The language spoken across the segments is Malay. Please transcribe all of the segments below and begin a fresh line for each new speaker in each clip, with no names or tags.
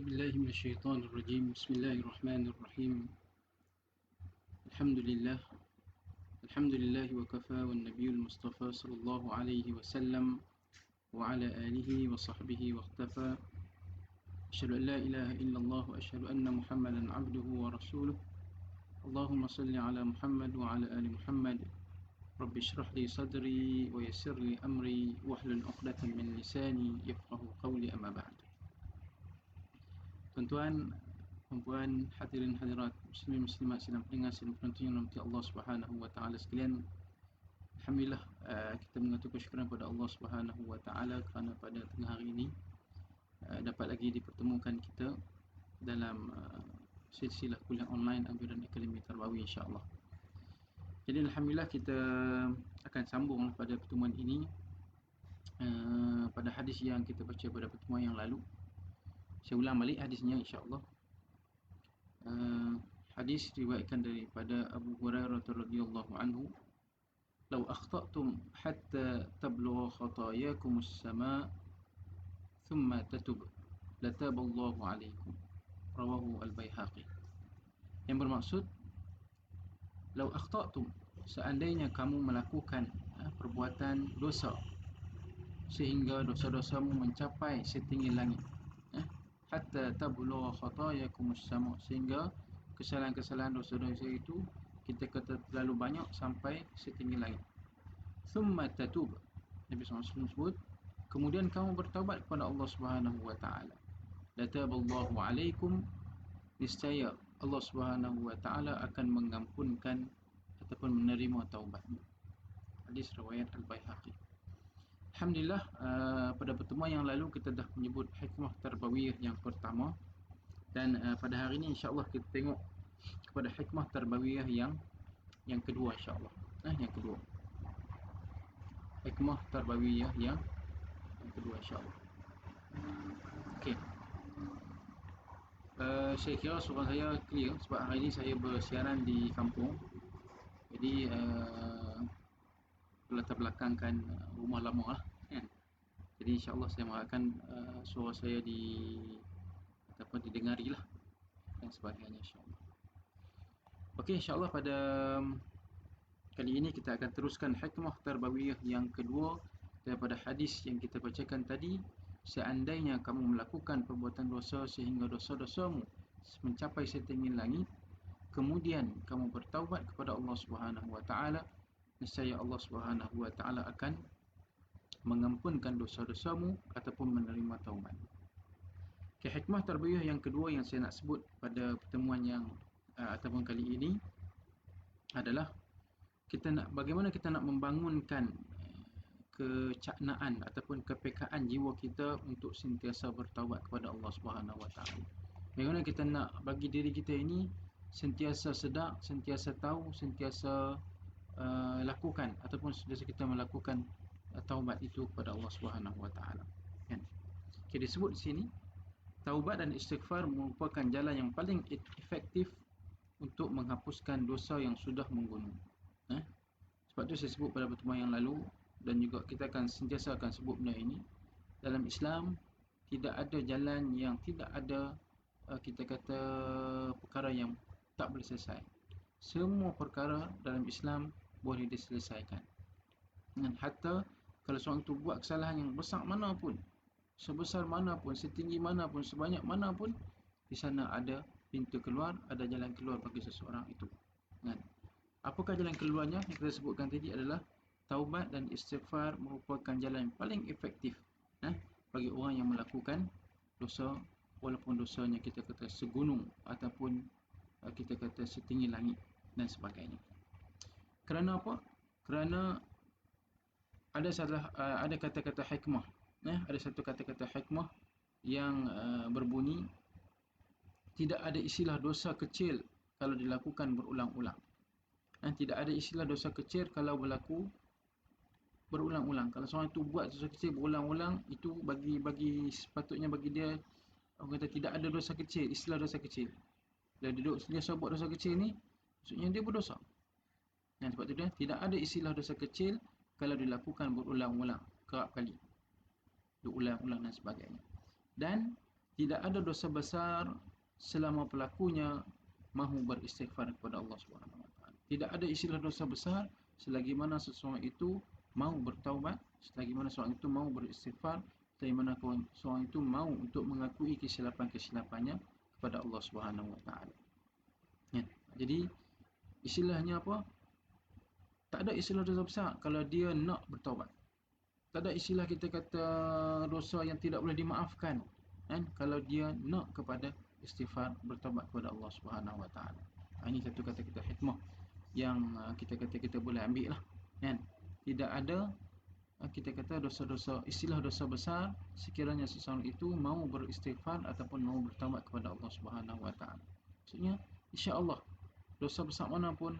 بالله من الشيطان الرجيم. بسم الله الرحمن الرحيم. الحمد لله وكفى، والنبي المصطفى صلى الله عليه وسلم وعلى آله وصحبه واختفى. أشهد أن لا إله إلا الله وأشهد أن محمدا عبده ورسوله. اللهم صل على محمد وعلى آل محمد. رب اشرح لي صدري ويسر لي أمري واحلل عقدة من لساني يفقه قولي. أما بعد. Tuan-tuan, perempuan, hadirin hadirat, muslimin muslimat, sedang pendengar, sedang penonton yang dirahmati Allah Subhanahu wa taala sekalian. Alhamdulillah, kita mengatur kesyukuran kepada Allah Subhanahu wa taala kerana pada tengah hari ini dapat lagi dipertemukan kita dalam silsilah kuliah online anjuran Akademi Tarbawi, insya-Allah. Jadi alhamdulillah kita akan sambung pada pertemuan ini pada hadis yang kita baca pada pertemuan yang lalu. Saya ulang balik hadisnya, insya-Allah. Hadis diriwayatkan daripada Abu Hurairah radhiyallahu anhu, "Law akhta'tum hatta tablugha khatayakum as-sama' thumma tatub lataballahu 'alaikum." Rawahu al-Baihaqi. Yang bermaksud, "Law akhta'tum," seandainya kamu melakukan perbuatan dosa sehingga dosa-dosamu mencapai setinggi langit, hatta tablugha khatayakum as-sama', sehingga kesalahan-kesalahan dosa-dosa itu kita kata terlalu banyak sampai setinggi langit. Thumma tatub, Nabi SAW sebut, kemudian kamu bertaubat kepada Allah Subhanahu wa taala, lataballahu 'alaikum, niscaya Allah Subhanahu wa taala akan mengampunkan ataupun menerima taubatmu. Hadis riwayat Al-Baihaqi. Alhamdulillah, pada pertemuan yang lalu kita dah menyebut hikmah tarbawiyah yang pertama, dan pada hari ini insya-Allah kita tengok kepada hikmah tarbawiyah yang kedua, insya-Allah. Yang kedua. Hikmah tarbawiyah yang kedua, insya-Allah. Okey. Saya kira suara saya clear sebab hari ini saya bersiaran di kampung. Jadi latar belakangkan rumah lama lah, kan? Jadi insya-Allah saya mengharapkan suara saya didengari lah dan sebagainya, insya-Allah. Okey, insya-Allah pada kali ini kita akan teruskan hikmah tarbawiyah yang kedua daripada hadis yang kita bacakan tadi. Seandainya kamu melakukan perbuatan dosa sehingga dosa-dosamu mencapai setinggi langit, kemudian kamu bertaubat kepada Allah Subhanahu wa taala, nescaya Allah Subhanahu wa taala akan mengampunkan dosa-dosamu ataupun menerima taubat. Hikmah tarbiyah yang kedua yang saya nak sebut pada pertemuan yang ataupun kali ini adalah bagaimana kita nak membangunkan kecaknaan ataupun kepekaan jiwa kita untuk sentiasa bertaubat kepada Allah Subhanahu wa taala. Bagaimana kita nak bagi diri kita ini sentiasa sedar, sentiasa tahu, sentiasa lakukan ataupun sentiasa kita melakukan taubat itu kepada Allah Subhanahu wa taala, kan? Okay, disebut di sini taubat dan istighfar merupakan jalan yang paling efektif untuk menghapuskan dosa yang sudah menggunung. Sebab tu saya sebut pada pertemuan yang lalu, dan juga kita akan sentiasa sebut benda ini. Dalam Islam tidak ada jalan yang tidak ada kita kata perkara yang tak boleh selesai. Semua perkara dalam Islam boleh diselesaikan. Dan hatta kalau seorang itu buat kesalahan yang besar mana pun, sebesar mana pun, setinggi mana pun, sebanyak mana pun, di sana ada pintu keluar, ada jalan keluar bagi seseorang itu. Apakah jalan keluarnya? Yang kita sebutkan tadi adalah taubat dan istighfar merupakan jalan yang paling efektif bagi orang yang melakukan dosa, walaupun dosanya kita kata segunung ataupun kita kata setinggi langit dan sebagainya. Kerana apa? Kerana ada kata-kata hikmah, ada satu kata-kata hikmah yang berbunyi, tidak ada istilah dosa kecil kalau dilakukan berulang-ulang. Tidak ada istilah dosa kecil kalau berlaku berulang-ulang. Kalau seorang itu buat dosa kecil berulang-ulang, itu bagi sepatutnya bagi dia, orang kata tidak ada dosa kecil, istilah dosa kecil. Bila dia buat dosa kecil ni, maksudnya dia berdosa. Dan sebab tu dia tidak ada istilah dosa kecil kalau dilakukan berulang-ulang, kerap kali, berulang-ulang dan sebagainya. Dan Tidak ada dosa besar selama pelakunya mahu beristighfar kepada Allah Subhanahu wa taala. Tidak ada istilah dosa besar selagi mana seseorang itu mahu bertaubat, selagi mana seorang itu mahu beristighfar, selagi mana seorang itu mahu untuk mengakui kesilapan-kesilapannya kepada Allah Subhanahu wa taala. Ya. Jadi istilahnya apa? Tak ada istilah dosa besar kalau dia nak bertaubat. Tak ada istilah kita kata dosa yang tidak boleh dimaafkan, kan? Kalau dia nak kepada istighfar, bertaubat kepada Allah Subhanahu wa taala. Ini satu kata kita hikmah yang kita kata kita boleh ambil lah, kan? Tidak ada kita kata dosa-dosa, istilah dosa besar sekiranya seseorang itu mahu beristighfar ataupun mahu bertaubat kepada Allah Subhanahu wa taala. Maksudnya insya-Allah dosa besar mana pun,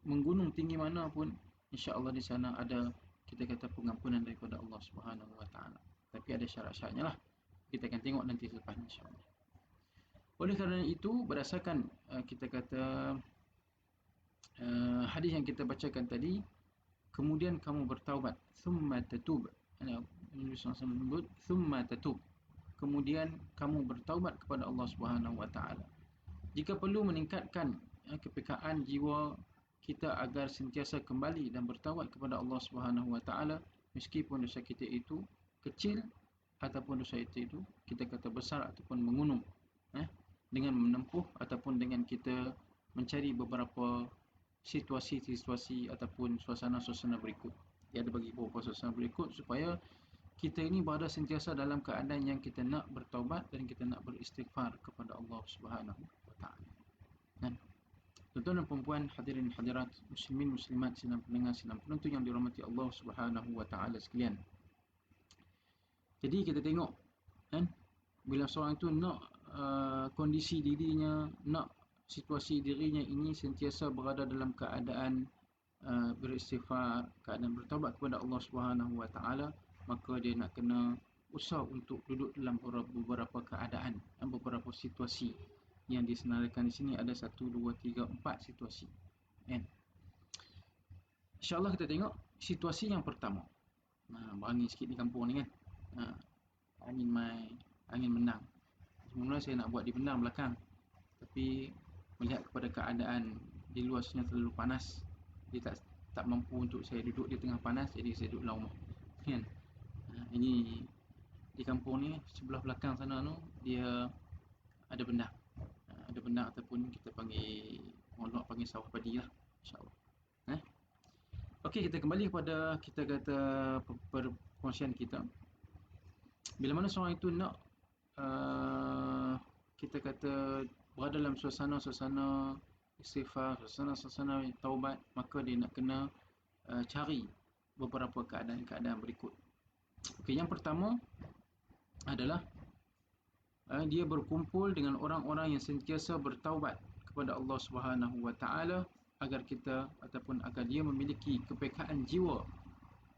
menggunung tinggi mana pun, insya-Allah di sana ada kita kata pengampunan daripada Allah Subhanahu wa taala. Tapi ada syarat-syaratnya lah. Kita akan tengok nanti selepas insya-Allah. Oleh kerana itu, berdasarkan kita kata hadis yang kita bacakan tadi, kemudian kamu bertaubat, thumma tatub. Nabi SAW menyebut thumma tatub. Kemudian kamu bertaubat kepada Allah Subhanahu wa taala. Jika perlu meningkatkan kepekaan jiwa kita agar sentiasa kembali dan bertaubat kepada Allah Subhanahu wa taala, meskipun dosa kita itu kecil ataupun dosa itu kita kata besar ataupun mengunung, dengan menempuh ataupun dengan kita mencari beberapa situasi-situasi ataupun suasana-suasana berikut. Dia ada bagi beberapa suasana berikut supaya kita ini berada sentiasa dalam keadaan yang kita nak bertaubat dan kita nak beristighfar kepada Allah Subhanahu wa taala. Tuan-tuan dan puan-puan, hadirin hadirat, muslimin muslimat, sidang pendengar, sidang penonton yang dirahmati Allah Subhanahu wa taala sekalian. Jadi kita tengok, kan, bila seorang itu nak kondisi dirinya, nak situasi dirinya ini sentiasa berada dalam keadaan beristighfar, keadaan bertaubat kepada Allah Subhanahu wa taala, maka dia nak kena usaha untuk duduk dalam beberapa keadaan dan beberapa situasi yang disenaraikan di sini. Ada 1, 2, 3, 4 situasi, kan? InsyaAllah kita tengok situasi yang pertama. Berangin sikit di kampung ni, kan. Angin menang. Semula saya nak buat di bendang belakang, tapi melihat kepada keadaan di luar sana terlalu panas, dia tak mampu untuk saya duduk di tengah panas, jadi saya duduk dalam rumah, kan. Ini di kampung ni sebelah belakang sana tu dia ada bendang. Ada bendang ataupun kita panggil, orang luar panggil sawah padi lah, insyaAllah. Okey, kita kembali kepada kita kata perkongsian kita. Bila mana seorang itu nak kita kata berada dalam suasana-suasana istighfar, suasana-suasana taubat, maka dia nak kena cari beberapa keadaan-keadaan berikut. Okey, yang pertama adalah dia berkumpul dengan orang-orang yang sentiasa bertaubat kepada Allah Subhanahu wa taala agar kita ataupun agar dia memiliki kepekaan jiwa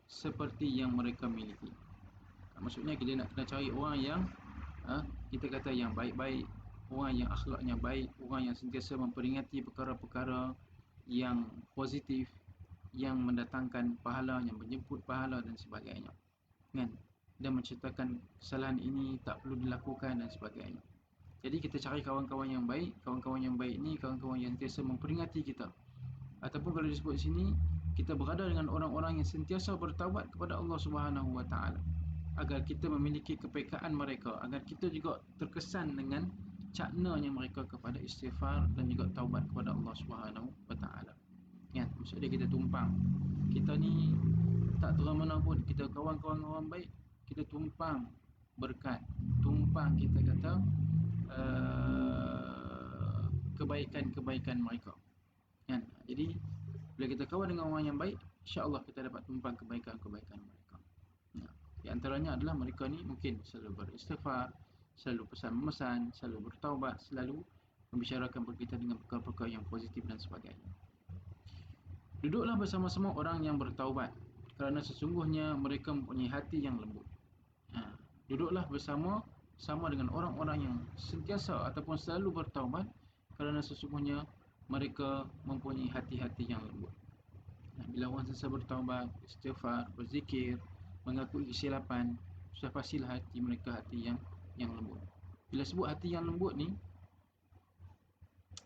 seperti yang mereka miliki. Maksudnya kita nak kena cari orang yang kita kata yang baik-baik, orang yang akhlaknya baik, orang yang sentiasa memperingati perkara-perkara yang positif, yang mendatangkan pahala, yang menjemput pahala dan sebagainya, kan? Dan menceritakan kesalahan ini tak perlu dilakukan dan sebagainya. Jadi kita cari kawan-kawan yang baik. Kawan-kawan yang baik ni kawan-kawan yang sentiasa memperingati kita. Ataupun kalau disebut sini, kita berada dengan orang-orang yang sentiasa bertaubat kepada Allah Subhanahu wa taala agar kita memiliki kepekaan mereka, agar kita juga terkesan dengan caknanya mereka kepada istighfar dan juga taubat kepada Allah Subhanahu wa taala. Ya, maksudnya kita tumpang. Kita ni tak terang mana pun, kita kawan-kawan baik, kita tumpang berkat, tumpang kita kata kebaikan-kebaikan mereka, kan? Jadi bila kita kawan dengan orang yang baik, insya-Allah kita dapat tumpang kebaikan-kebaikan mereka. Di antaranya adalah mereka ni mungkin selalu beristighfar, selalu pesan-memesan, selalu bertaubat, selalu membicarakan berkaitan dengan perkara-perkara yang positif dan sebagainya. Duduklah bersama-sama orang yang bertaubat, kerana sesungguhnya mereka mempunyai hati yang lembut. Duduklah bersama dengan orang-orang yang sentiasa ataupun selalu bertaubat, kerana sesungguhnya mereka mempunyai hati-hati yang lembut. Bila orang sentiasa bertaubat, istighfar, berzikir, mengakui kesilapan, sudah pastilah hati mereka hati yang lembut. Bila sebut hati yang lembut ni,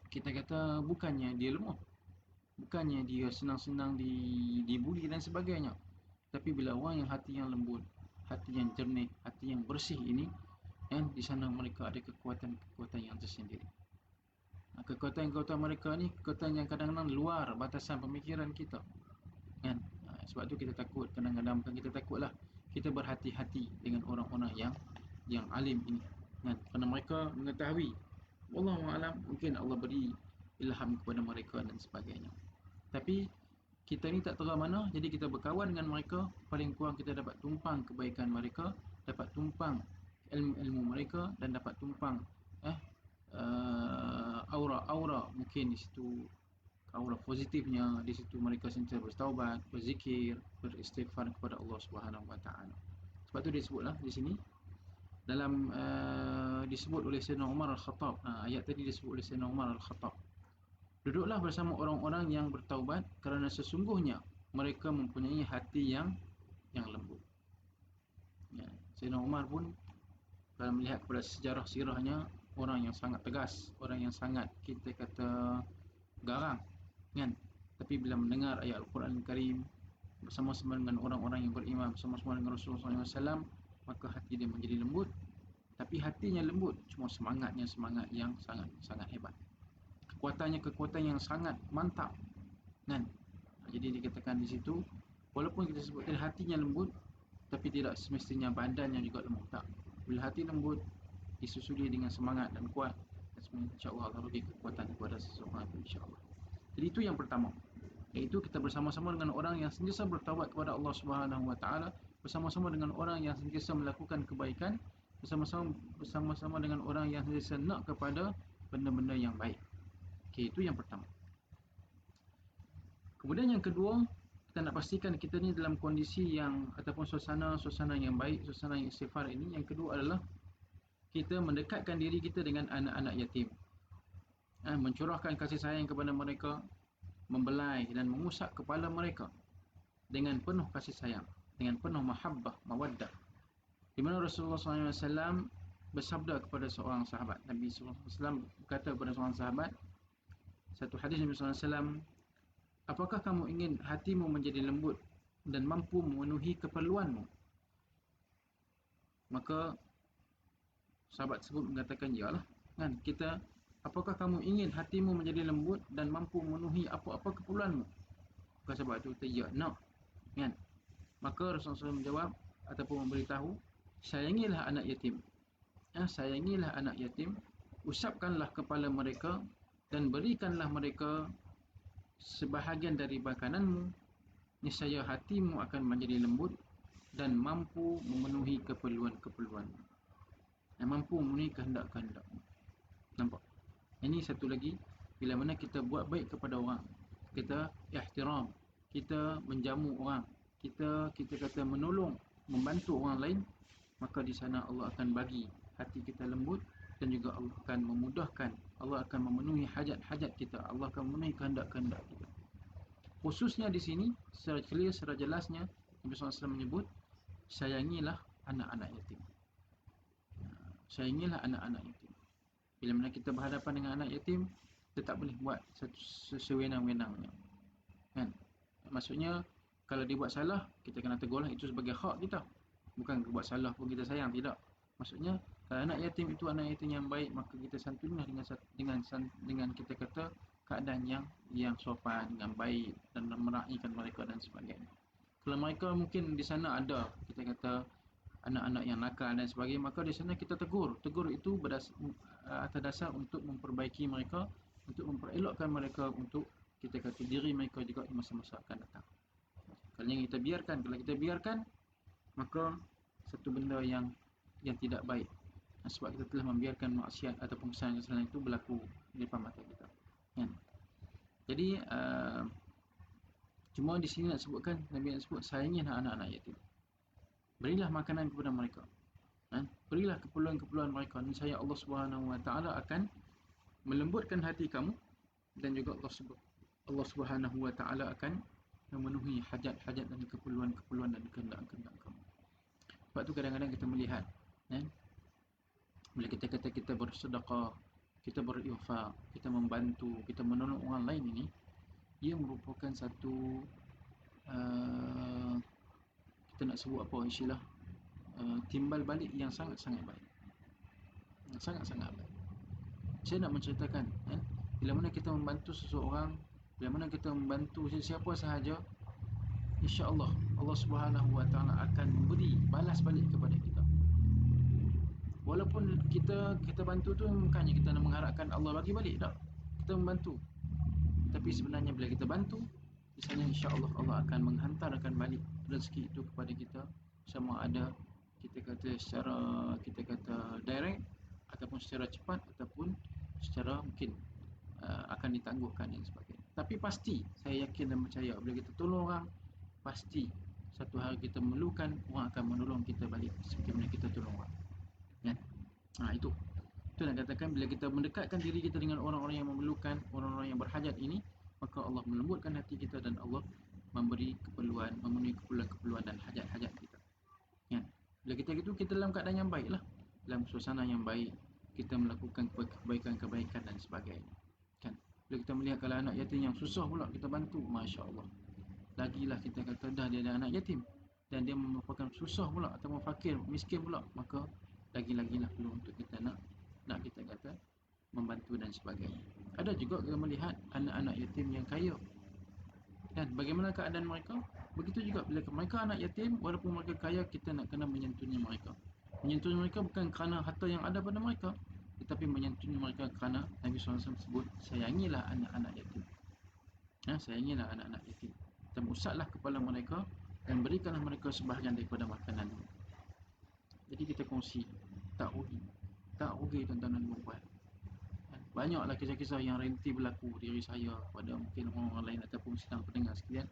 kita kata bukannya dia lemah, bukannya dia senang-senang dibuli dan sebagainya. Tapi bila orang yang hati yang lembut, hati yang jernih, hati yang bersih ini, kan, di sana mereka ada kekuatan-kekuatan yang tersendiri. Kekuatan-kekuatan mereka ni kekuatan yang kadang-kadang luar batasan pemikiran kita, kan. Sebab tu kita takut, kadang-kadang bukan kita takutlah, kita berhati-hati dengan orang-orang yang alim ini, kan, kerana mereka mengetahui, wallahu alam, mungkin Allah beri ilham kepada mereka dan sebagainya. Tapi kita ni tak tahu mana, jadi kita berkawan dengan mereka, paling kurang kita dapat tumpang kebaikan mereka, dapat tumpang ilmu-ilmu mereka, dan dapat tumpang aura-aura mungkin di situ, aura positifnya di situ, mereka sentiasa bertaubat, berzikir, beristighfar kepada Allah Subhanahu Wa Taala. Sebab tu disebutlah di sini dalam disebut oleh Sayyidina Umar Al-Khattab. Ayat tadi disebut oleh Sayyidina Umar Al-Khattab. Duduklah bersama orang-orang yang bertaubat kerana sesungguhnya mereka mempunyai hati yang lembut. Ya, Sayyidina Umar pun kalau melihat kepada sejarah sirahnya, orang yang sangat tegas, orang yang sangat kita kata garang, kan. Tapi bila mendengar ayat Al-Quran Al-Karim bersama-sama dengan orang-orang yang beriman, bersama-sama dengan Rasulullah SAW, maka hati dia menjadi lembut. Tapi hatinya lembut, cuma semangatnya semangat yang sangat hebat. Kekuatan yang sangat mantap, kan. Jadi dikatakan di situ, walaupun kita sebut tadi hatinya lembut, tapi tidak semestinya badannya juga lembut, tak. Bila hati lembut disusuli dengan semangat dan kuat, dan sebenarnya insya-Allah Allah bagi kekuatan kepada seseorang itu, insya-Allah. Jadi itu yang pertama, iaitu kita bersama-sama dengan orang yang sentiasa bertaubat kepada Allah Subhanahu Wa Taala, bersama-sama dengan orang yang sentiasa melakukan kebaikan, bersama-sama dengan orang yang sentiasa nak kepada benda-benda yang baik. Okey, itu yang pertama. Kemudian yang kedua, kita nak pastikan kita ni dalam kondisi yang ataupun suasana yang baik, suasana yang istighfar ini. Yang kedua adalah kita mendekatkan diri kita dengan anak-anak yatim, mencurahkan kasih sayang kepada mereka, membelai dan mengusap kepala mereka dengan penuh kasih sayang, dengan penuh mahabbah, mawaddah. Di mana Rasulullah SAW bersabda kepada seorang sahabat, Nabi SAW berkata kepada seorang sahabat, satu hadis Nabi SAW, apakah kamu ingin hatimu menjadi lembut dan mampu memenuhi keperluanmu? Maka sahabat tersebut mengatakan, iyalah, kan, kita, apakah kamu ingin hatimu menjadi lembut dan mampu memenuhi apa-apa keperluanmu? Maka sahabat itu kata, ya, nak, kan. Maka Rasulullah SAW menjawab ataupun memberitahu, sayangilah anak yatim, sayangilah anak yatim, usapkanlah kepala mereka dan berikanlah mereka sebahagian dari makananmu, niscaya hatimu akan menjadi lembut dan mampu memenuhi keperluan-keperluanmu, dan mampu memenuhi kehendak-kehendakmu. Nampak? Ini satu lagi, bila mana kita buat baik kepada orang, kita ihtiram, kita menjamu orang, kita kata menolong, membantu orang lain, maka di sana Allah akan bagi hati kita lembut, dan juga Allah akan memudahkan, Allah akan memenuhi hajat-hajat kita, Allah akan memenuhi kehendak-kehendak kita. Khususnya di sini secara clear, secara jelasnya Nabi SAW menyebut, sayangilah anak-anak yatim. Sayangilah anak-anak yatim. Bila mana kita berhadapan dengan anak yatim, kita tak boleh buat sewenang-wenangnya, kan. Maksudnya kalau dia buat salah, kita kena tegurlah, itu sebagai hak kita. Bukan buat salah pun kita sayang, tidak. Maksudnya kalau anak yatim itu anak yatim yang baik, maka kita santunilah dengan kita kata keadaan yang sopan, dengan baik, dan meraihkan mereka dan sebagainya. Kalau mereka mungkin di sana ada kita kata anak-anak yang nakal dan sebagainya, maka di sana kita tegur itu atas dasar untuk memperbaiki mereka, untuk memperelokkan mereka, untuk kita kata diri mereka juga di masa-masa akan datang. Kalau kita biarkan, maka satu benda yang tidak baik, sebab kita telah membiarkan maksiat ataupun kesalahan-kesalahan itu berlaku di depan mata kita, kan. Jadi cuma di sini nak sebutkan, Nabi nak sebut, sayangilah anak-anak yatim, berilah makanan kepada mereka, berilah keperluan-keperluan mereka, niscaya Allah Subhanahu Wa Taala akan melembutkan hati kamu, dan juga Allah Subhanahu Wa Taala akan memenuhi hajat-hajat dan keperluan-keperluan dan kehendak-kehendak kamu. Sebab tu kadang-kadang kita melihat, Bila kita kata kita bersedekah, kita berinfak, kita membantu, kita menolong orang lain ini, ia merupakan satu uh, kita nak sebut apa istilah, timbal balik yang sangat-sangat baik. Sangat-sangat baik. Saya nak menceritakan, bila mana kita membantu seseorang, bila mana kita membantu sesiapa sahaja, insya-Allah Allah Subhanahu Wa Taala akan memberi balas balik kepada kita. Walaupun kita bantu tu bukannya kita nak mengharapkan Allah bagi balik, tak. Kita membantu. Tapi sebenarnya bila kita bantu, misalnya insya-Allah Allah akan menghantarkan balik rezeki itu kepada kita, sama ada kita kata secara kita kata direct ataupun secara cepat ataupun secara mungkin akan ditangguhkan dan sebagainya. Tapi pasti saya yakin dan percaya bila kita tolong orang, pasti satu hari kita memerlukan, orang akan menolong kita balik seperti mana kita tolong orang. Kan? Itu nak katakan bila kita mendekatkan diri kita dengan orang-orang yang memerlukan, orang-orang yang berhajat ini, maka Allah melembutkan hati kita dan Allah memberi keperluan, memenuhi keperluan dan hajat-hajat kita. Kan? Bila kita gitu, kita dalam keadaan yang baik lah, dalam suasana yang baik, kita melakukan kebaikan-kebaikan dan sebagainya. Kan? Bila kita melihat kalau anak yatim yang susah pula kita bantu, Masya Allah, lagilah kita kata dah dia ada anak yatim dan dia merupakan susah pula atau fakir, miskin pula, maka lagi-lagilah perlu untuk kita nak kita kata membantu dan sebagainya. Ada juga kita melihat anak-anak yatim yang kaya, dan bagaimana keadaan mereka. Begitu juga bila mereka anak yatim, walaupun mereka kaya, kita nak kena menyentuhnya mereka. Menyentuhnya mereka bukan kerana harta yang ada pada mereka, tetapi menyentuhnya mereka kerana Nabi SAW sebut, sayangilah anak-anak yatim. Sayangilah anak-anak yatim dan usaplah kepala mereka dan berikanlah mereka sebahagian daripada makanan. Jadi kita kongsi, tak rugi tuan-tuan dan puan-puan. Banyaklah kisah-kisah yang renti berlaku diri saya pada mungkin orang lain ataupun sedang pendengar sekalian,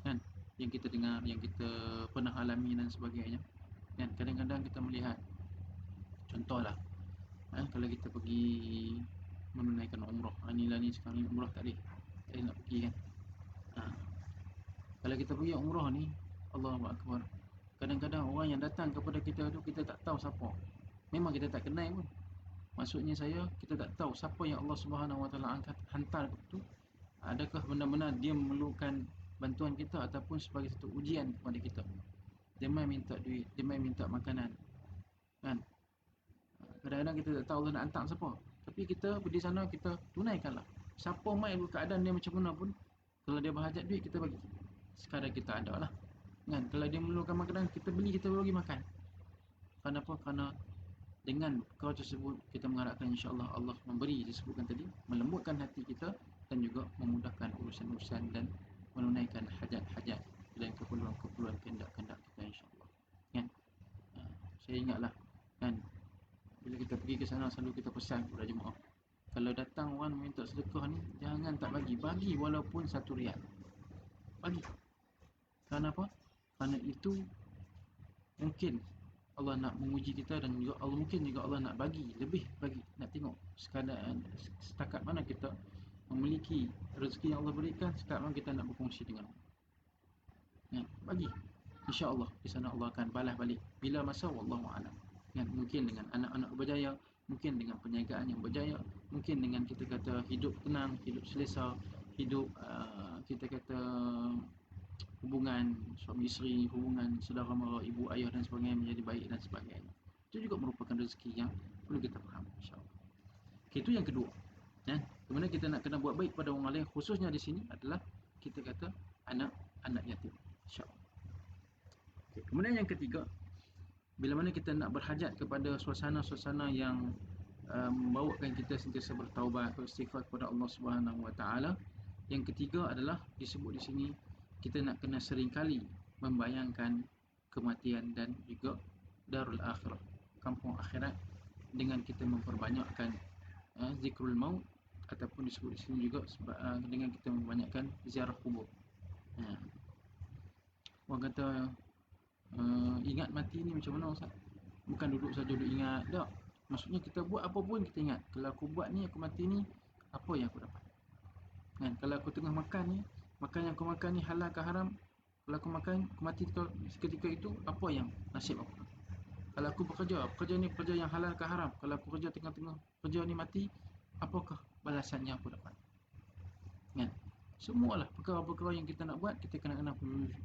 kan, yang kita dengar, yang kita pernah alami dan sebagainya. Dan kadang-kadang kita melihat contohlah, kalau kita pergi menunaikan umrah, inilah ni sekarang ni umrah tak boleh nak pergi kan. Kalau kita pergi umrah ni, Allahu Akbar, kadang-kadang orang yang datang kepada kita tu kita tak tahu siapa. Memang kita tak kenal pun. Maksudnya kita tak tahu siapa yang Allah Subhanahu Wa Taala hantar tu. Adakah benar-benar dia memerlukan bantuan kita ataupun sebagai satu ujian kepada kita. Dia mai minta duit, dia mai minta makanan. Kan? Kadang-kadang kita tak tahu Allah nak hantar siapa. Tapi kita pergi sana, kita tunaikanlah. Siapa mai keadaan dia macam mana pun, kalau dia berhajat duit, kita bagi. Sekadar kita ada lah. Kan? Kalau dia memerlukan makanan, kita beli, kita bagi makan. Kenapa? Kerana dengan perkara tersebut kita mengharapkan insya-Allah Allah memberi disebutkan tadi, melembutkan hati kita dan juga memudahkan urusan-urusan dan menunaikan hajat-hajat dan keperluan-keperluan kehendak-kehendak kita insya-Allah. Kan? Saya ingatlah kan, bila kita pergi ke sana selalu kita pesan kepada jemaah, kalau datang orang minta sedekah ni, jangan tak bagi walaupun 1 riyal. Bagi. Kenapa? Kerana itu mungkin Allah nak menguji kita dan juga mungkin juga Allah nak bagi, lebih bagi, nak tengok setakat mana kita memiliki rezeki yang Allah berikan, setakat mana kita nak berkongsi dengan Allah. Ya, bagi. InsyaAllah di sana Allah akan balas balik. Bila masa wallahu a'lam. Ya, mungkin dengan anak-anak berjaya, mungkin dengan perniagaan yang berjaya, mungkin dengan kita kata hidup tenang, hidup selesa, hidup kita kata hubungan suami isteri, hubungan saudara mara, ibu ayah dan sebagainya menjadi baik dan sebagainya. Itu juga merupakan rezeki yang perlu kita faham, insya-Allah. Okay, itu yang kedua. Kemudian kita nak kena buat baik pada orang lain, khususnya di sini adalah kita kata anak yatim, insya-Allah. Okay, kemudian yang ketiga, bila mana kita nak berhajat kepada suasana-suasana yang membawakan kita sentiasa bertaubat, beristighfar kepada Allah Subhanahu Wa Taala. Yang ketiga adalah disebut di sini, kita nak kena seringkali membayangkan kematian dan juga darul akhirah, kampung akhirat, dengan kita memperbanyakkan zikrul maut, ataupun disebut di sini juga dengan kita memperbanyakkan ziarah kubur. Orang kata ingat mati ni macam mana Ustaz? Bukan duduk saja duduk ingat, tak. Maksudnya kita buat apa pun kita ingat, kalau aku buat ni, aku mati ni, apa yang aku dapat. Kan? Kalau aku tengah makan ni, makan yang aku makan ni halal ke haram, kalau aku makan, aku mati seketika itu, apa yang nasib aku. Kalau aku bekerja ni kerja yang halal ke haram? Kalau aku kerja tengah-tengah kerja ni mati, apakah balasannya aku dapat? Kan? Semualah perkara-perkara yang kita nak buat, kita kena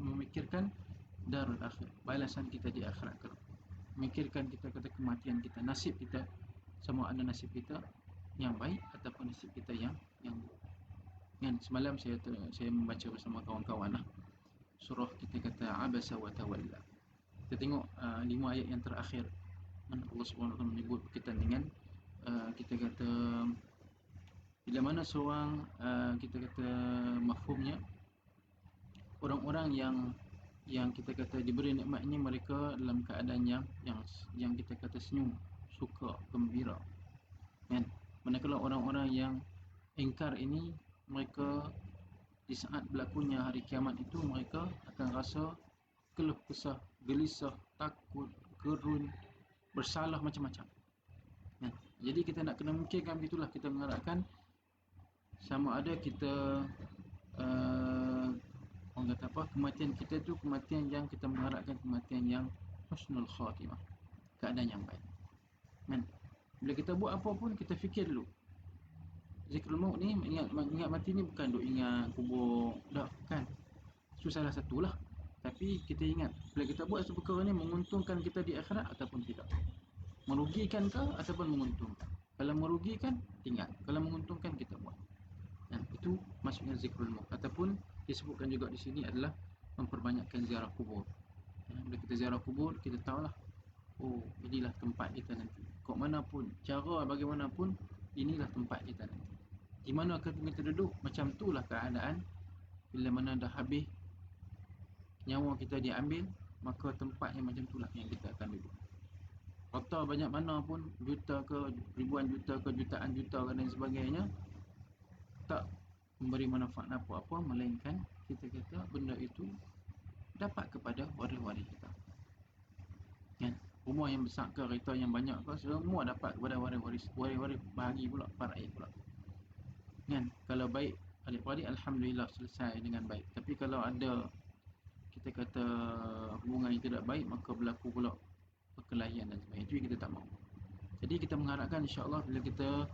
memikirkan darul akhir, balasan kita di akhirat kelak. Memikirkan kita kata kematian kita, nasib kita, sama ada nasib kita yang baik ataupun nasib kita yang buruk. Kan? Semalam saya membaca bersama kawan-kawan lah surah kita kata Abasa wa Tawalla. Kita tengok 5 ayat yang terakhir mana Allah Subhanahu Wa Taala menyebut berkaitan dengan kita kata bila mana seorang kita kata mafhumnya orang-orang yang kita kata diberi nikmat ini, mereka dalam keadaan yang kita kata senyum, suka, gembira. Kan? Manakala orang-orang yang ingkar ini, mereka di saat berlakunya hari kiamat itu mereka akan rasa keluh kesah, gelisah, takut, gerun, bersalah macam-macam. Kan? Jadi kita nak kena mungkinkan begitulah, kita mengharapkan sama ada kita orang kata apa, kematian kita tu kematian yang kita mengharapkan kematian yang husnul khatimah, keadaan yang baik. Kan? Bila kita buat apa pun kita fikir dulu. Zikrul maut ni ingat mati ni bukan duk ingat kubur dah, kan. Itu salah satulah. Tapi kita ingat bila kita buat satu perkara ni menguntungkan kita di akhirat ataupun tidak. Merugikan ke ataupun menguntungkan. Kalau merugikan tinggal, kalau menguntungkan kita buat. Dan itu maksudnya zikrul maut, ataupun disebutkan juga di sini adalah memperbanyakkan ziarah kubur. Bila kita ziarah kubur, kita tahulah, oh inilah tempat kita nanti. Kok manapun, cara bagaimanapun, inilah tempat kita nanti. Di mana akan kita duduk, macam itulah keadaan bila mana dah habis nyawa kita diambil, maka tempat yang macam itulah yang kita akan duduk. Harta banyak mana pun, juta ke, ribuan juta ke, jutaan juta ke dan sebagainya, tak memberi manfaat apa-apa, melainkan kita kata benda itu dapat kepada waris-waris kita. Kan? Rumah yang besar ke, kereta yang banyak ke, semua dapat kepada waris-waris. Waris-waris bahagi pula, faraid pula. Kan? Kalau baik adik-beradik, alhamdulillah selesai dengan baik. Tapi kalau ada kita kata hubungan yang tidak baik, maka berlaku pula perkelahian dan sebagainya. Itu yang kita tak mahu. Jadi kita mengharapkan insya-Allah bila kita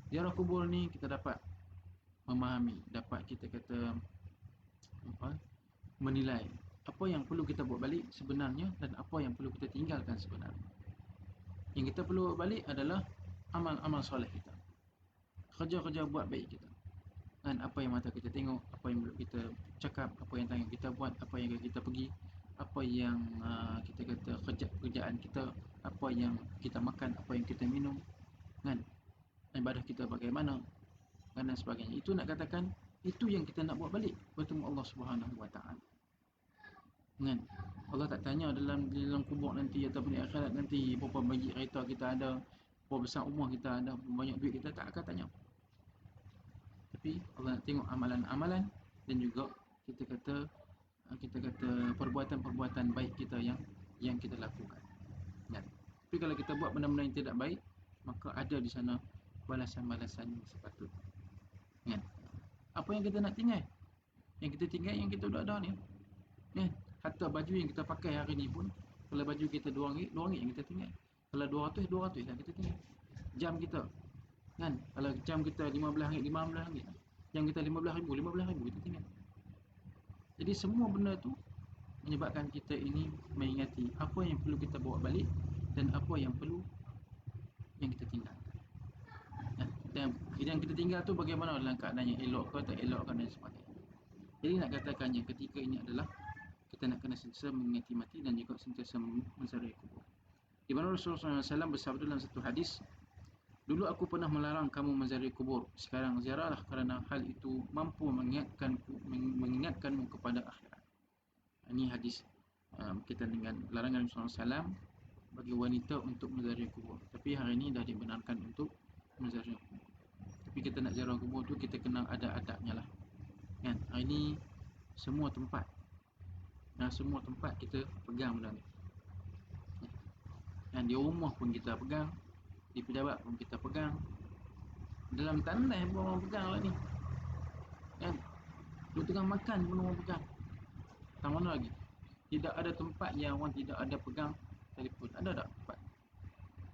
ziarah kubur ni, kita dapat memahami, dapat kita kata menilai apa yang perlu kita buat balik sebenarnya dan apa yang perlu kita tinggalkan sebenarnya. Yang kita perlu buat balik adalah amal-amal soleh kita, kerja-kerja buat baik kita, dan apa yang mata kita tengok, apa yang kita cakap, apa yang tangan kita buat, apa yang kita pergi, apa yang kita kata kerjaan kita, apa yang kita makan, apa yang kita minum, kan, ibadah kita bagaimana, dan sebagainya. Itu nak katakan itu yang kita nak buat balik bertemu Allah Subhanahu Wa Taala. Kan? Allah tak tanya dalam kubur nanti ataupun di akhirat nanti berapa bagi kereta kita ada, berapa besar rumah kita ada, berapa banyak duit kita, tak akan tanya. Tapi Allah nak tengok amalan-amalan dan juga kita kata perbuatan-perbuatan baik kita yang kita lakukan. Kan? Tapi kalau kita buat benda-benda yang tidak baik, maka ada di sana balasan-balasan yang sepatutnya. Kan? Apa yang kita nak tinggal? Yang kita tinggal yang kita dah ada ni. Kan? Hatta baju yang kita pakai hari ni pun, kalau baju kita RM2 yang kita tinggal. Kalau RM200 yang kita tinggal. Jam kita, kan? Kalau jam kita RM15 RM15, jam kita RM15,000 kita tinggal. Jadi semua benda tu menyebabkan kita ini mengingati apa yang perlu kita bawa balik dan apa yang perlu yang kita tinggalkan. Dan yang kita tinggal tu bagaimana dalam keadaan yang elok ke tak elok ke dan sebagainya. Jadi nak katakan yang ketiga ini adalah kita nak kena sentiasa mengingati mati dan juga sentiasa menziarahi kubur. Di mana Rasulullah SAW bersabda dalam satu hadis, dulu aku pernah melarang kamu menziarahi kubur, sekarang ziarahlah kerana hal itu mampu mengingatkanmu kepada akhirat. Ini hadis berkaitan dengan larangan Rasulullah SAW bagi wanita untuk menziarahi kubur. Tapi hari ini dah dibenarkan untuk menziarahi kubur. Tapi kita nak ziarah kubur tu kita kena ada adabnya lah. Kan? Hari ini semua tempat kita pegang benda ni. Dan di rumah pun kita pegang, di pejabat pun kita pegang, dalam tandas pun orang pegang lah ni. Kan? Di tengah makan pun orang pegang. Tak mana lagi. Tidak ada tempat yang orang tidak ada pegang telefon. Ada tak tempat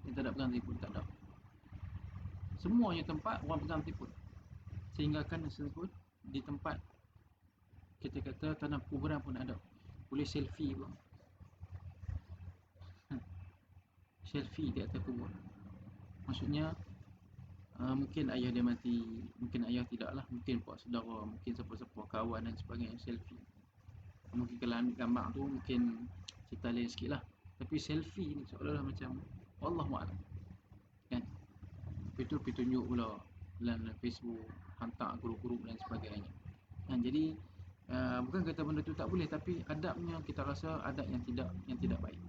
yang tak ada pegang telefon? Tak ada. Semuanya tempat orang pegang telefon. Sehinggakan tersebut di tempat kita kata tanah kuburan pun ada. Boleh selfie pun. Selfie di atas kubur. Maksudnya mungkin ayah dia mati, mungkin ayah tidaklah, mungkin pak saudara, mungkin siapa-siapa kawan dan sebagainya selfie. Mungkin kalau ambil gambar tu mungkin cerita lain sikit lah. Tapi selfie ni seolah-olah macam Wallahualam kan. Itu pergi tunjuk pula dalam Facebook, hantar grup-grup dan sebagainya. Jadi bukan kata benda tu tak boleh, tapi adabnya kita rasa adab yang tidak baik.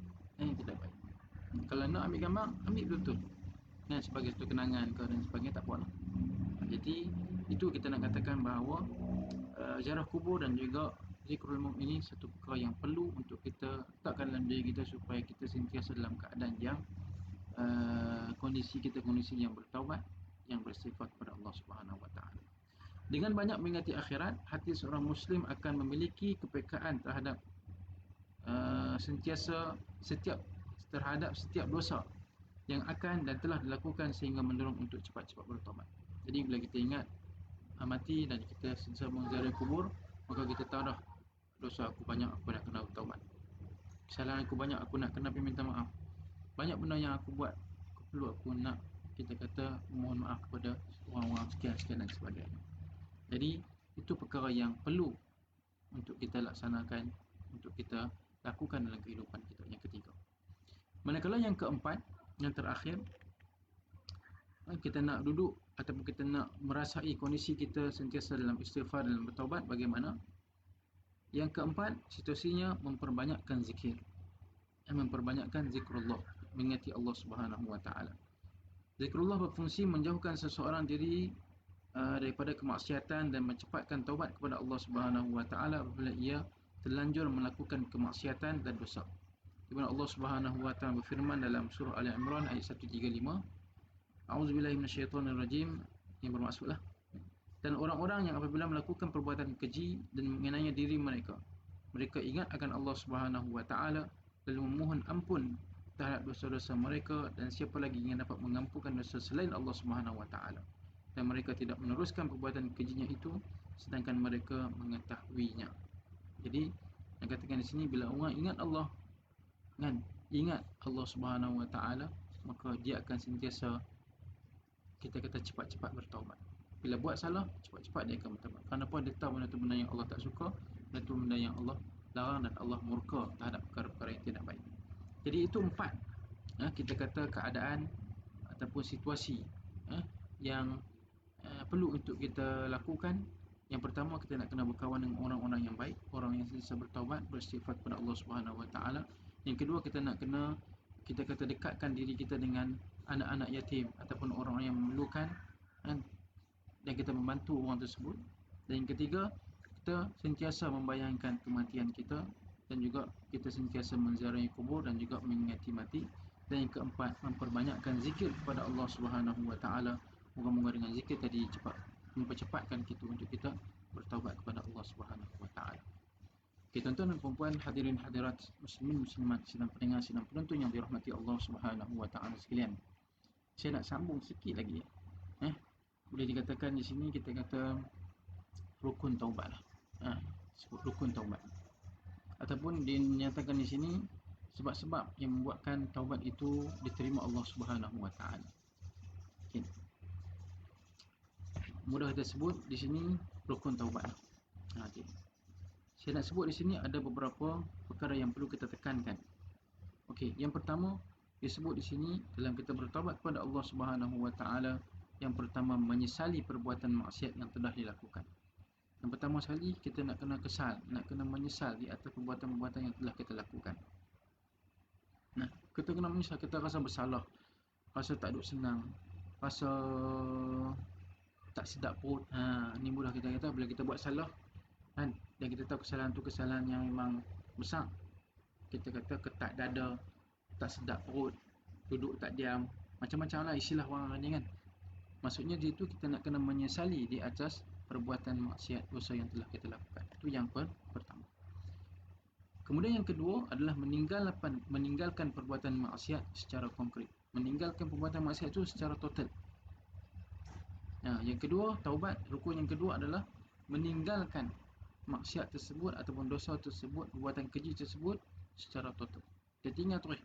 Yang tidak baik. Kalau nak ambil gambar, ambil betul-betul. Sebagai satu kenangan ke dan sebagainya, tak apalah. Jadi itu kita nak katakan bahawa ziarah kubur dan juga zikrul maut ini satu perkara yang perlu untuk kita letakkan dalam diri kita supaya kita sentiasa dalam keadaan yang kondisi yang bertaubat, yang bersifat kepada Allah Subhanahu Wa Taala. Dengan banyak mengingati akhirat, hati seorang Muslim akan memiliki kepekaan terhadap terhadap setiap dosa yang akan dan telah dilakukan sehingga mendorong untuk cepat-cepat bertaubat. Jadi bila kita ingat mati dan kita sentiasa menziarahi kubur, maka kita tahu dah dosa aku banyak, aku nak kena bertaubat. Kesalahan aku banyak, aku nak kena minta maaf. Banyak benda yang aku buat, aku nak kita kata mohon maaf kepada orang-orang sekian-sekian dan sebagainya. Jadi itu perkara yang perlu untuk kita laksanakan, untuk kita lakukan dalam kehidupan kita. Yang ketiga, manakala yang keempat, yang terakhir, kita nak duduk ataupun kita nak merasai kondisi kita sentiasa dalam istighfar dan bertaubat. Bagaimana? Yang keempat, situasinya memperbanyakkan zikir, memperbanyakkan zikrullah, mengingati Allah Subhanahu Wa Taala. Zikrullah berfungsi menjauhkan seseorang diri daripada kemaksiatan dan mencepatkan taubat kepada Allah Subhanahu Wa Taala apabila ia terlanjur melakukan kemaksiatan dan dosa. Di mana Allah Subhanahu Wa Taala berfirman dalam surah Ali Imran ayat 135, A'udzubillahi minasyaitonirrajim, yang bermaksudlah, dan orang-orang yang apabila melakukan perbuatan keji dan mengenainya diri mereka, mereka ingat akan Allah Subhanahu Wa Taala lalu memohon ampun terhadap dosa-dosa mereka, dan siapa lagi yang dapat mengampunkan dosa selain Allah Subhanahu Wa Taala, dan mereka tidak meneruskan perbuatan kejinya itu sedangkan mereka mengetahuinya. Jadi yang katakan di sini, bila orang ingat Allah kan, ingat Allah Subhanahu Wa Taala, maka dia akan sentiasa kita kata cepat-cepat bertaubat. Bila buat salah, cepat-cepat dia akan bertaubat. Kenapa? Dia tahu benda tu benda yang Allah tak suka, benda tu benda yang Allah larang, dan Allah murka terhadap perkara-perkara yang tidak baik. Jadi itu empat kita kata keadaan ataupun situasi yang perlu untuk kita lakukan. Yang pertama, kita nak kena berkawan dengan orang-orang yang baik, orang yang sentiasa bertaubat, bersifat kepada Allah Subhanahu Wa Taala. Yang kedua, kita nak kena kita kata dekatkan diri kita dengan anak-anak yatim ataupun orang yang memerlukan, dan kita membantu orang tersebut. Dan yang ketiga, kita sentiasa membayangkan kematian kita, dan juga kita sentiasa menziarahi kubur dan juga mengingati mati. Dan yang keempat, memperbanyakkan zikir kepada Allah Subhanahu Wa Taala. Moga-moga dengan zikir tadi mempercepatkan kita untuk kita bertaubat kepada Allah Subhanahu Wa Taala. Okay, tuan-tuan dan puan-puan, hadirin hadirat, muslimin muslimat, sidang pendengar, sidang penonton yang dirahmati Allah Subhanahu Wa Taala sekalian. Saya nak sambung sikit lagi. Boleh dikatakan di sini kita kata rukun taubat lah. Sebut rukun taubat. Ataupun dinyatakan di sini sebab-sebab yang membuatkan taubat itu diterima Allah Subhanahu Wa Taala. Okay. Mudah kita sebut di sini rukun taubat. Okay. Saya nak sebut di sini ada beberapa perkara yang perlu kita tekankan. Okey, yang pertama disebut di sini dalam kita bertaubat kepada Allah Subhanahu Wa Taala, yang pertama menyesali perbuatan maksiat yang telah dilakukan. Yang pertama sekali kita nak kena kesal, nak kena menyesal di atas perbuatan-perbuatan yang telah kita lakukan. Kita kena menyesal, kita rasa bersalah, rasa tak duk senang, rasa tak sedap perut. Ni mudah kita kata bila kita buat salah dan kita tahu kesalahan tu kesalahan yang memang besar, kita kata ketat dada, tak sedap perut, duduk tak diam, macam-macam lah istilah orang ni kan. Maksudnya di itu kita nak kena menyesali di atas perbuatan maksiat dosa yang telah kita lakukan. Itu yang pertama. Kemudian yang kedua adalah meninggalkan perbuatan maksiat secara konkret. Meninggalkan perbuatan maksiat itu secara total. Yang kedua, taubat, rukun yang kedua adalah meninggalkan maksiat tersebut ataupun dosa tersebut, perbuatan keji tersebut secara total. Dia tinggal terus.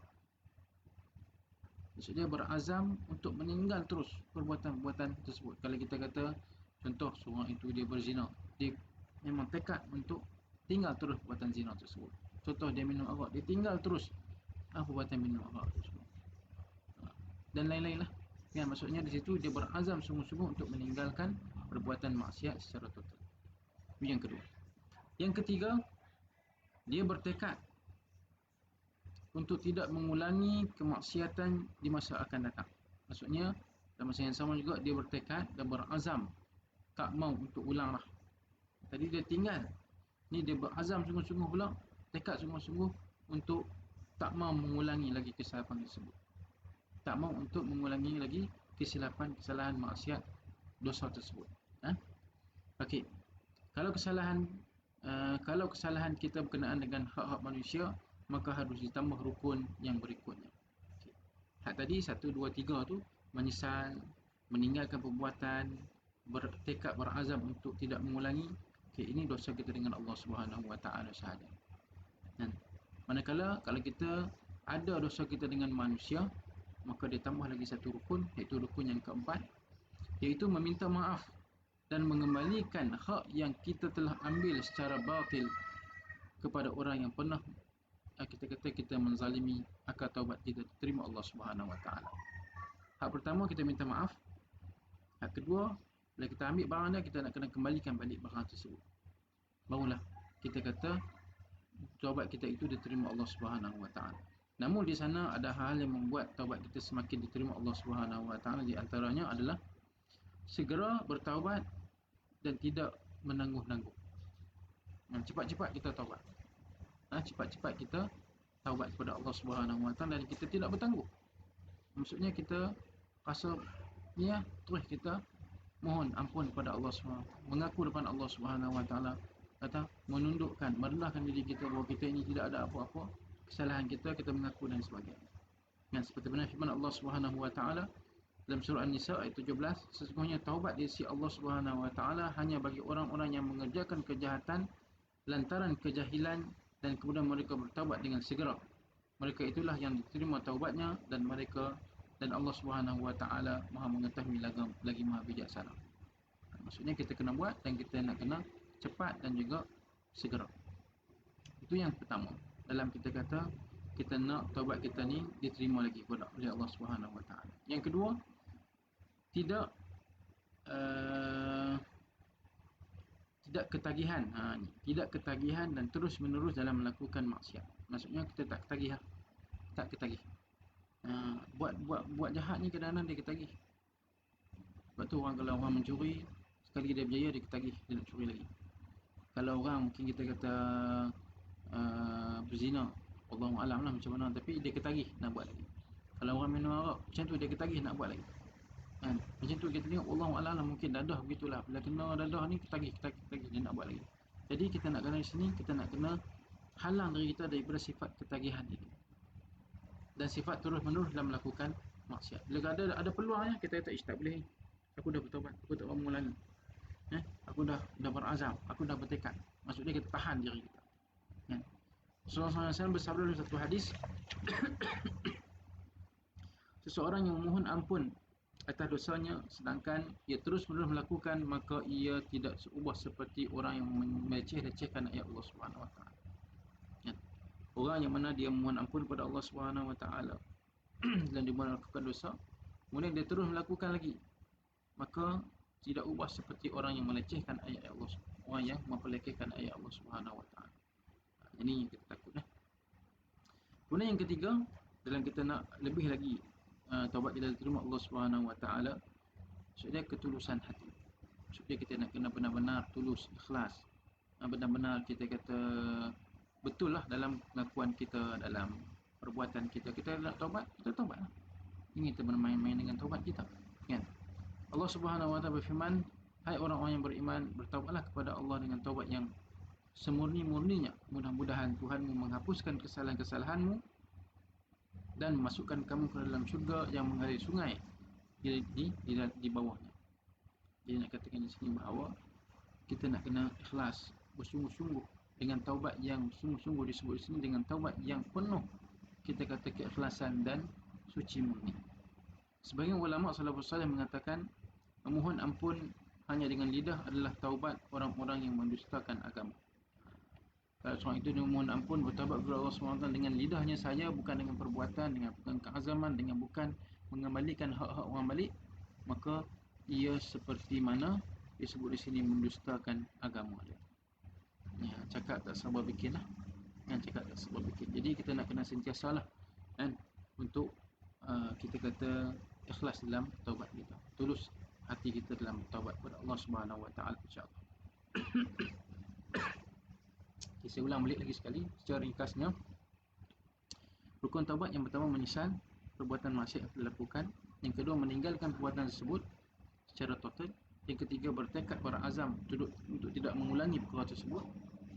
Maksud dia berazam untuk meninggal terus perbuatan-perbuatan tersebut. Kalau kita kata contoh seorang itu dia berzina, dia memang tekad untuk tinggal terus perbuatan zina tersebut. Contoh dia minum arak, dia tinggal terus perbuatan minum arak tersebut. Dan lain-lain lah. Maksudnya di situ dia berazam sungguh-sungguh untuk meninggalkan perbuatan maksiat secara total. Itu yang kedua. Yang ketiga, dia bertekad untuk tidak mengulangi kemaksiatan di masa akan datang. Maksudnya dalam masa yang sama juga dia bertekad dan berazam tak mau untuk ulang lah. Tadi dia tinggal, ni dia berazam sungguh-sungguh pula, tekad sungguh-sungguh untuk tak mau mengulangi lagi kesilapan tersebut. Tak mau untuk mengulangi lagi kesalahan maksiat dosa tersebut. Okey. Kalau kesalahan kita berkenaan dengan hak-hak manusia, maka harus ditambah rukun yang berikutnya. Okay. Hak tadi 1, 2, 3 tu menyesal, meninggalkan perbuatan, bertekad berazam untuk tidak mengulangi. Okay, ini dosa kita dengan Allah Subhanahu Wa Taala sahaja. Dan manakala kalau kita ada dosa kita dengan manusia, maka ditambah lagi satu rukun, iaitu rukun yang keempat, iaitu meminta maaf dan mengembalikan hak yang kita telah ambil secara batil kepada orang yang pernah kita menzalimi, agar taubat kita diterima Allah Subhanahu Wa Taala. Hak pertama, kita minta maaf. Hak kedua, bila kita ambil barang dia, kita nak kena kembalikan balik barang tersebut. Barulah kita kata taubat kita itu diterima Allah Subhanahu Wa Taala. Namun di sana ada hal yang membuat taubat kita semakin diterima Allah Subhanahu Wa Taala. Di antaranya adalah segera bertaubat dan tidak menangguh-nangguh. Cepat-cepat kita taubat. Cepat-cepat kita taubat kepada Allah Subhanahu Wa Taala dan kita tidak bertangguh. Maksudnya kita rasa terus kita mohon ampun kepada Allah Subhanahu, mengaku depan Allah Subhanahu Wa Taala, kata menundukkan, merendahkan diri kita bahawa kita ini tidak ada apa-apa kesalahan kita mengaku dan sebagainya. Seperti benar firman Allah Subhanahu Wa Taala dalam surah An-Nisa ayat 17, sesungguhnya taubat di sisi Allah Subhanahu Wa Taala hanya bagi orang-orang yang mengerjakan kejahatan lantaran kejahilan dan kemudian mereka bertaubat dengan segera. Mereka itulah yang diterima taubatnya dan Allah Subhanahu Wa Taala Maha mengetahui lagi Maha bijaksana. Maksudnya kita kena buat dan kita nak kena cepat dan juga segera. Itu yang pertama. Dalam kita kata kita nak taubat kita ni diterima lagi oleh Allah Subhanahu Wa Taala. Yang kedua, tidak ketagihan. Tidak ketagihan dan terus menerus dalam melakukan maksiat. Maksudnya kita tak ketagih. Tak ketagih. Buat jahat ni kadang-kadang dia ketagih. Sebab tu kalau orang mencuri, sekali dia berjaya dia ketagih, dia nak curi lagi. Kalau orang mungkin kita kata berzina, Allahu'alam lah macam mana, tapi dia ketagih nak buat lagi. Kalau orang minum arak macam tu, dia ketagih nak buat lagi. Macam tu kita tengok Allahu'alam lah, mungkin dadah begitulah. Bila kena dadah ni ketagih dia nak buat lagi. Jadi kita nak kena di sini, kita nak kena halang diri kita daripada sifat ketagihan ini dan sifat terus-menerus dalam melakukan maksiat. Bila ada peluangnya, kita kata tak boleh, aku dah bertaubat, aku tak mau mengulangi. Aku dah berazam, aku dah bertekad. Maksudnya kita tahan diri kita. Rasulullah SAW bersabda dalam satu hadis, seseorang yang memohon ampun atas dosanya sedangkan ia terus-menerus melakukan, maka ia tidak seubah seperti orang yang meleceh-lecehkan ayat Allah Subhanahu Wa Taala. Orang yang mana dia memohon ampun kepada Allah Subhanahu Wa Taala dan dia melakukan dosa, kemudian dia terus melakukan lagi, maka tidak ubah seperti orang yang melecehkan ayat Allah, orang yang memperlekehkan ayat Allah Subhanahu Wa Taala. Ini yang kita takut. Kemudian yang ketiga, dalam kita nak lebih lagi taubat kita diterima Allah Subhanahu Wa Taala, maksudnya ketulusan hati. Maksudnya kita nak kena benar-benar tulus, ikhlas. Benar-benar kita kata betul lah dalam pengakuan kita, dalam perbuatan kita. Kita nak taubat, kita taubat lah. Ini kita bermain-main dengan taubat kita. Allah Subhanahu Wa Taala berfirman, hai orang-orang yang beriman, bertaubatlah kepada Allah dengan taubat yang semurni-murninya. Mudah-mudahan Tuhanmu menghapuskan kesalahan-kesalahanmu dan memasukkan kamu ke dalam syurga yang mengalir sungai di bawahnya. Dia nak katakan di sini bahawa kita nak kena ikhlas, bersungguh-sungguh dengan taubat yang sungguh-sungguh. Disebut di sini dengan taubat yang penuh, kita kata keikhlasan dan suci murni. Sebagian ulama salafus salih mengatakan memohon ampun hanya dengan lidah adalah taubat orang-orang yang mendustakan agama. Kalau seorang itu memohon ampun, bertaubat kepada Allah SWT dengan lidahnya saja, bukan dengan perbuatan, dengan bukan keazaman, dengan bukan mengembalikan hak-hak orang balik, maka ia seperti mana disebut di sini mendustakan agama dia. Ya, cakap tak sabar bikin lah. Cakap tak sabar bikin. Jadi kita nak kena sentiasa lah kan, untuk kita kata ikhlas dalam taubat kita. Tulus hati kita dalam taubat kepada Allah SWT, insya-Allah. Okay, saya ulang balik lagi sekali secara ringkasnya. Rukun taubat yang pertama menyesal perbuatan maksiat yang dilakukan. Yang kedua meninggalkan perbuatan tersebut secara total. Yang ketiga bertekad berazam untuk tidak mengulangi perkara tersebut.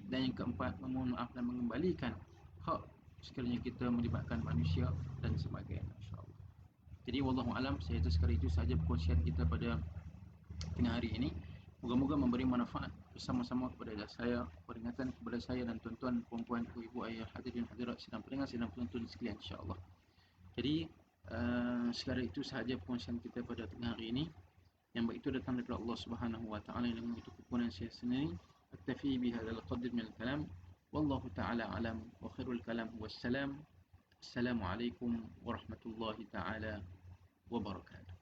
Dan yang keempat memohon maaf dan mengembalikan hak sekiranya kita melibatkan manusia dan sebagainya, insya-Allah. Jadi wallahu alam, saya rasa sekali itu sahaja perkongsian kita pada tengah hari ini. Moga-moga memberi manfaat bersama-sama kepada saya, peringatan kepada saya dan tuan-tuan, puan-puan, ibu-ibu, ayah, hadirin hadirat, sidang pendengar, sidang penonton sekalian, insya-Allah. Jadi sekadar itu sahaja perkongsian kita pada tengah hari ini. Yang baik itu datang daripada Allah Subhanahu wa taala, yang itu kekurangan saya sendiri. Aktafi bihadzal qadr min al-kalam. Wallahu taala alam wa khairul kalam wassalam. Assalamualaikum warahmatullahi taala wabarakatuh.